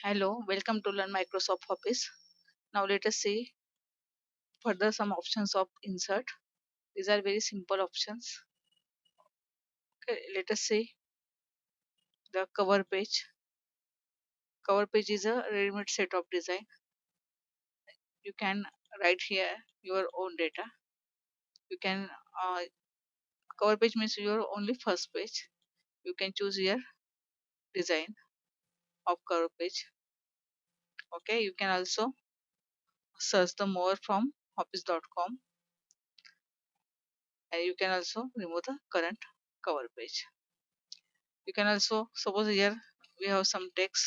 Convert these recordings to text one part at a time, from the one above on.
Hello, welcome to Learn Microsoft Office. Now let us see further some options of insert. These are very simple options. Okay, let us see the cover page. Cover page is a ready-made set of design. You can write here your own data. You can cover page means your only first page. You can choose your design of cover page. Okay, you can also search the more from office.com, and you can also remove the current cover page. You can also suppose here we have some text,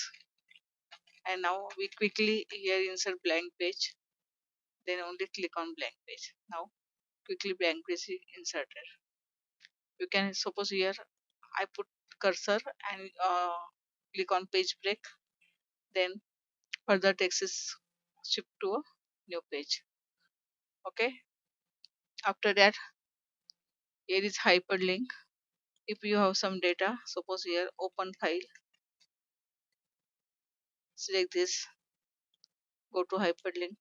and now we quickly here insert blank page, then only click on blank page. Now quickly blank page is inserted. You can suppose here I put cursor and click on page break, then further text is shift to a new page. Okay, after that here is hyperlink. If you have some data, suppose here open file, select this, go to hyperlink,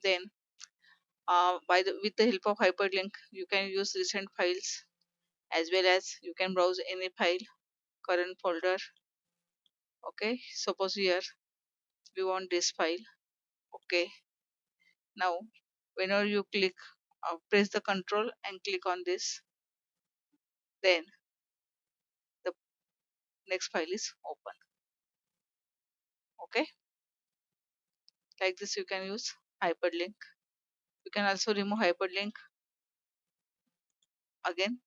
then with the help of hyperlink you can use recent files, as well as you can browse any file, current folder. Okay, suppose here we want this file. Okay, now whenever you click, press the control and click on this, then the next file is open. Okay, like this you can use hyperlink. You can also remove hyperlink again,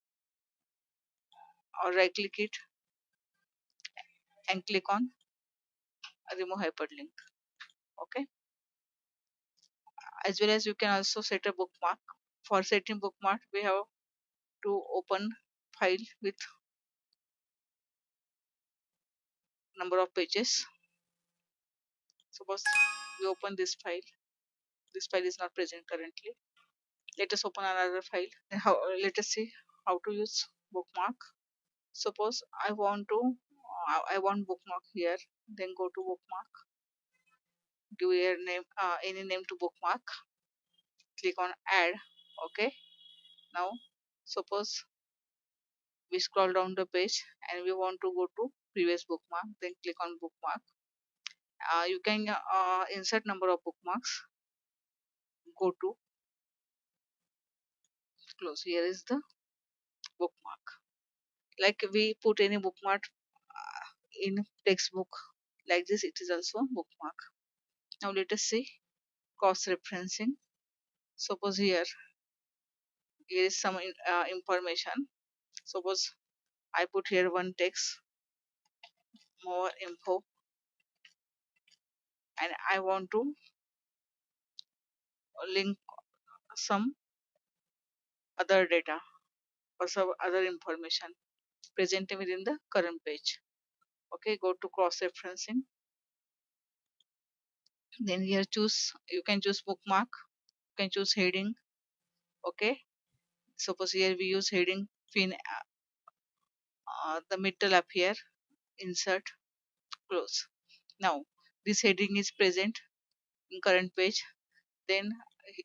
or right click it and click on remove hyperlink. Okay, as well as you can also set a bookmark. For setting bookmark we have to open file with number of pages. Suppose we open this file. This file is not present currently. Let us open another file. Let us see how to use bookmark. Suppose I want bookmark here. Then go to bookmark. Give your name, any name to bookmark. Click on add. Okay. Now suppose we scroll down the page and we want to go to previous bookmark. Then click on bookmark. You can insert number of bookmarks. Go to close. Here is the bookmark. Like we put any bookmark in textbook, like this it is also bookmark. Now let us see cross referencing. Suppose here is some information. Suppose I put here one text, more info, and I want to link some other data or some other information present within the current page. Okay, go to cross referencing, then here choose, you can choose bookmark, you can choose heading. Okay, suppose here we use heading fin, the middle up here, insert, close. Now this heading is present in current page, then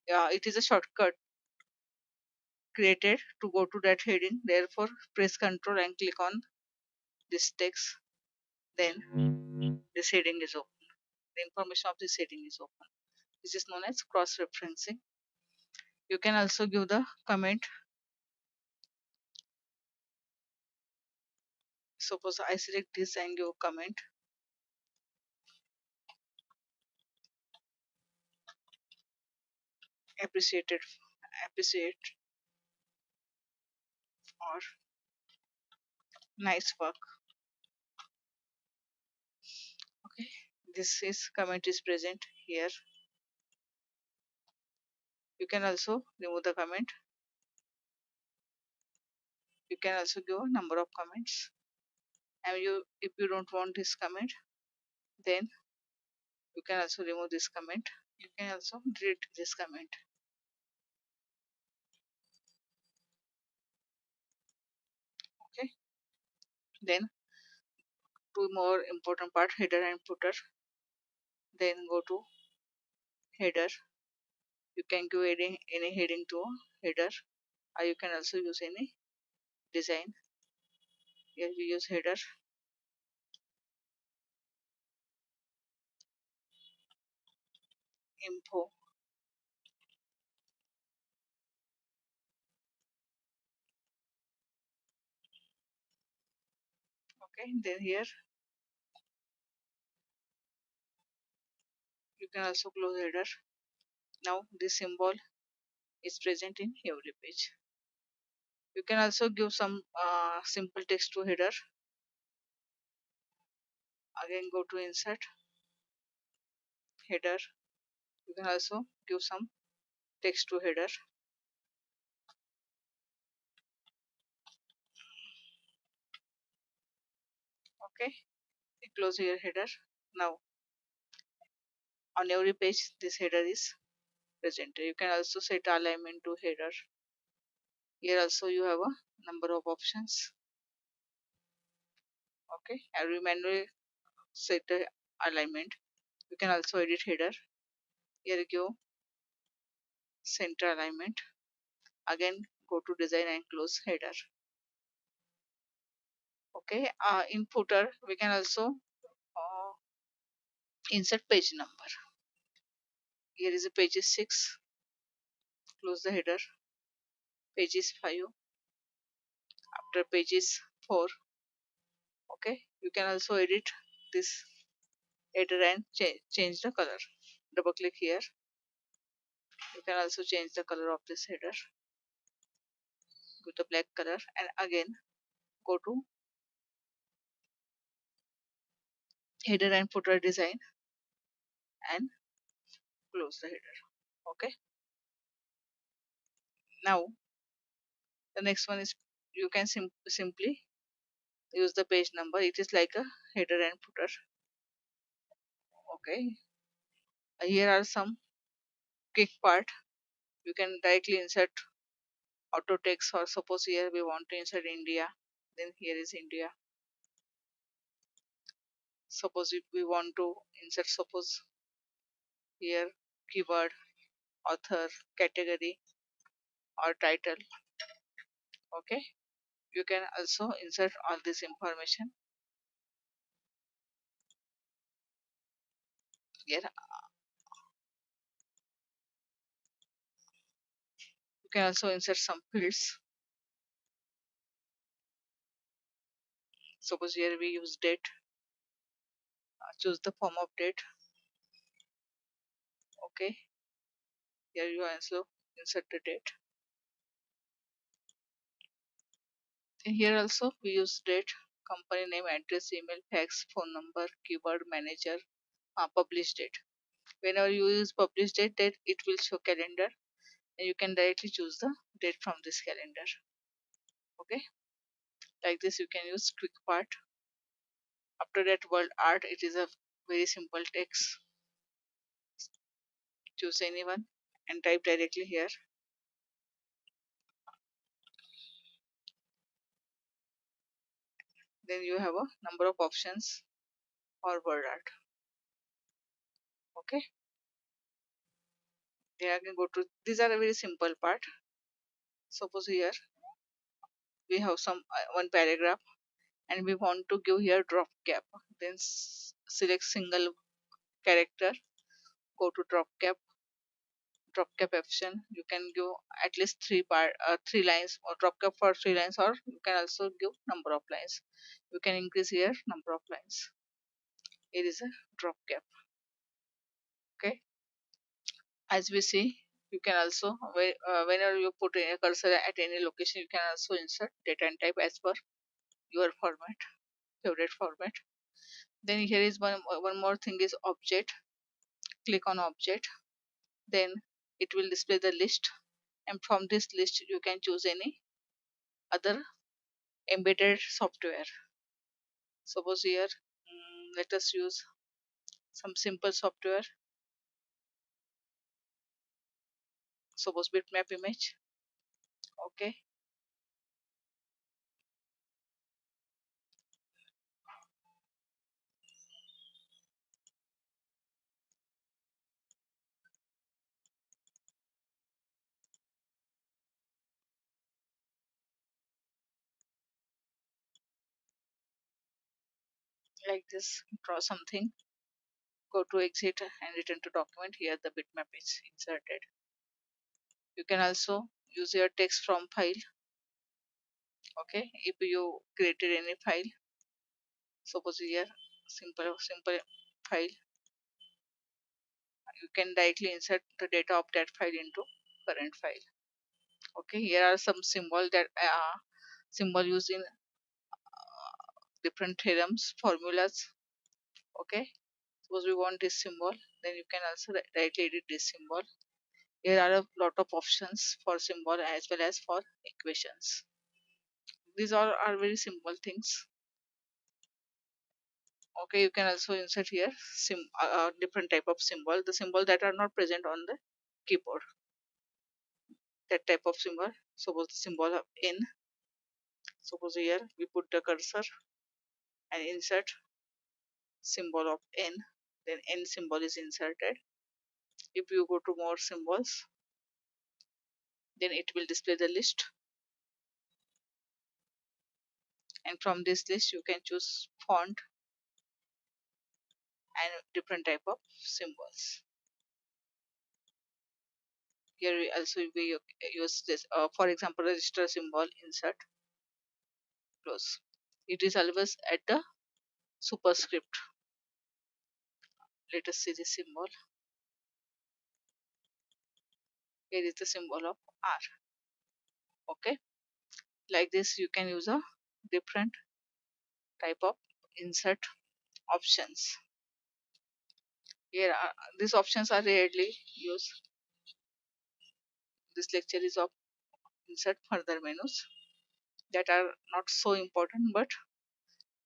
it is a shortcut created to go to that heading. Therefore press Ctrl and click on this text, then this heading is open. The information of this heading is open. This is known as cross referencing. You can also give the comment. Suppose I select this and give comment. Appreciated, appreciate, or nice work. Okay, this is comment is present here. You can also remove the comment. You can also give a number of comments, and you, if you don't want this comment, then you can also remove this comment. You can also delete this comment. Okay, then to more important part, header and footer. Then go to header. You can give any heading to a header, or you can also use any design. Here we use header. Info. Okay, then here you can also close header. Now this symbol is present in every page. You can also give some simple text to header. Again go to insert, header. You can also give some text to header. Okay, close your header. Now on every page this header is presented. You can also set alignment to header. Here also you have a number of options. Okay, and we manually set the alignment. You can also edit header. Here you go, center alignment. Again go to design and close header. Okay, in footer we can also uh, insert page number. Here is a page 6. Close the header. Page 5. After page 4. Okay, you can also edit this header and change the color. Double click here. You can also change the color of this header with the black color, and again go to header and footer design and close the header. Okay, now the next one is you can simply use the page number. It is like a header and footer. Okay, here are some quick part. You can directly insert auto text, or suppose here we want to insert India, then here is India. Suppose if we want to insert, suppose here keyword, author, category, or title. Okay, you can also insert all this information here. You can also insert some fields. Suppose here we use date. Choose the form of date. Okay, here you also insert the date. And here also we use date, company name, address, email, fax, phone number, keyword, manager, publish date. Whenever you use publish date, that it will show calendar, and you can directly choose the date from this calendar. Okay, like this you can use quick part. After that, word art, it is a very simple text. Choose anyone and type directly here. Then you have a number of options for word art. Okay, then I can go to, these are a very simple part. Suppose here we have some one paragraph, and we want to give here drop cap. Then select single character, go to drop cap option. You can give at least 3 lines, or drop cap for 3 lines, or you can also give number of lines. You can increase here number of lines. Here is a drop cap. Okay, as we see, you can also whenever you put a cursor at any location, you can also insert data and type as per your format, favorite format. Then here is one more thing is object. Click on object, then it will display the list, and from this list you can choose any other embedded software. Suppose here, let us use some simple software. Suppose bitmap image. Okay, like this. Draw something, go to exit and return to document. Here the bitmap is inserted. You can also use your text from file. Okay, if you created any file, suppose here simple file, you can directly insert the data of that file into current file. Okay, here are some symbol used in different theorems, formulas. Okay, suppose we want this symbol, then you can also directly edit this symbol. Here are a lot of options for symbol as well as for equations. These all are very simple things. Okay, you can also insert here different type of symbol, the symbol that are not present on the keyboard, that type of symbol. Suppose the symbol of n, suppose here we put the cursor and insert symbol of n, then n symbol is inserted. If you go to more symbols, then it will display the list, and from this list you can choose font and different type of symbols. Here we also we use this, for example, register symbol, insert, close. It is always at the superscript. Let us see the symbol. Here is the symbol of R. Okay, like this you can use a different type of insert options. Here are, these options are rarely used. This lecture is of insert further menus that are not so important, but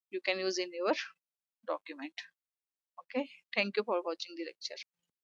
you can use in your document. Okay, thank you for watching the lecture.